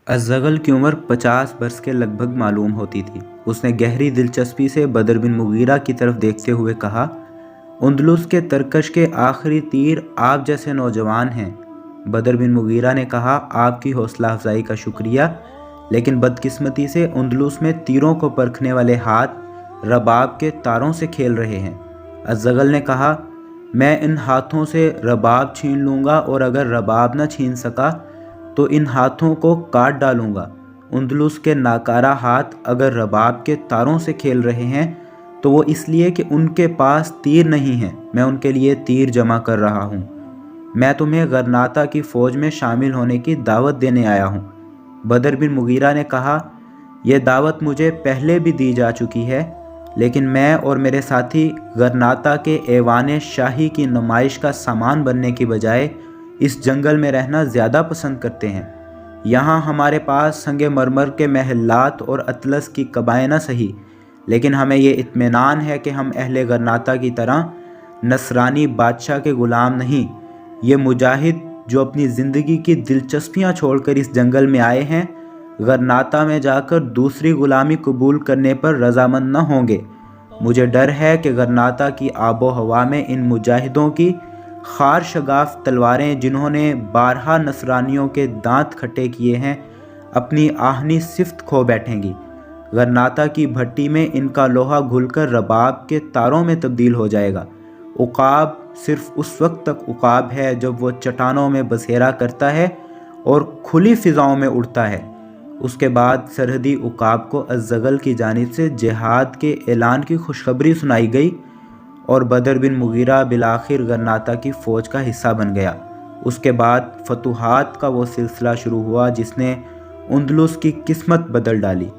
अज़्ज़गल की उम्र 50 बरस के लगभग मालूम होती थी। उसने गहरी दिलचस्पी से बदर बिन मुगीरा की तरफ देखते हुए कहा, उंदलुस के तरकश के आखिरी तीर आप जैसे नौजवान हैं। बदर बिन मुगीरा ने कहा, आपकी हौसला अफजाई का शुक्रिया, लेकिन बदकिस्मती से उंदलुस में तीरों को परखने वाले हाथ रबाब के तारों से खेल रहे हैं। अज़्ज़गल ने कहा, मैं इन हाथों से रबाब छीन लूँगा और अगर रबाब न छीन सका तो इन हाथों को काट डालूँगा। उंदलुस के नाकारा हाथ अगर रबाब के तारों से खेल रहे हैं तो वो इसलिए कि उनके पास तीर नहीं हैं। मैं उनके लिए तीर जमा कर रहा हूँ। मैं तुम्हें गरनाता की फ़ौज में शामिल होने की दावत देने आया हूँ। बदर बिन मुगीरा ने कहा, यह दावत मुझे पहले भी दी जा चुकी है, लेकिन मैं और मेरे साथी गरनाता के ऐवान शाही की नुमाइश का सामान बनने की बजाय इस जंगल में रहना ज़्यादा पसंद करते हैं। यहाँ हमारे पास संगे मरमर के महलात और अतलस की कबाएँ न सही, लेकिन हमें ये इत्मीनान है कि हम अहले गरनाता की तरह नसरानी बादशाह के ग़ुलाम नहीं। ये मुजाहिद जो अपनी ज़िंदगी की दिलचस्पियाँ छोड़कर इस जंगल में आए हैं, गरनाता में जाकर दूसरी ग़ुलामी कबूल करने पर रजामंद न होंगे। मुझे डर है कि गरनाता की आबो हवा में इन मुजाहिदों की खार शगाफ तलवारें, जिन्होंने बारहा नसरानियों के दांत खट्टे किए हैं, अपनी आहनी सिफ्त खो बैठेंगी। गरनाता की भट्टी में इनका लोहा घुलकर रबाब के तारों में तब्दील हो जाएगा। उकाब सिर्फ उस वक्त तक उकाब है जब वो चट्टानों में बसेरा करता है और खुली फ़िज़ाओं में उड़ता है। उसके बाद सरहदी उकाब को अज़्ज़गल की जानिब से जिहाद के ऐलान की खुशखबरी सुनाई गई और बदर बिन मुगीरा बिलाखिर गरनाता की फ़ौज का हिस्सा बन गया। उसके बाद फतूहात का वो सिलसिला शुरू हुआ जिसने उंदलुस की किस्मत बदल डाली।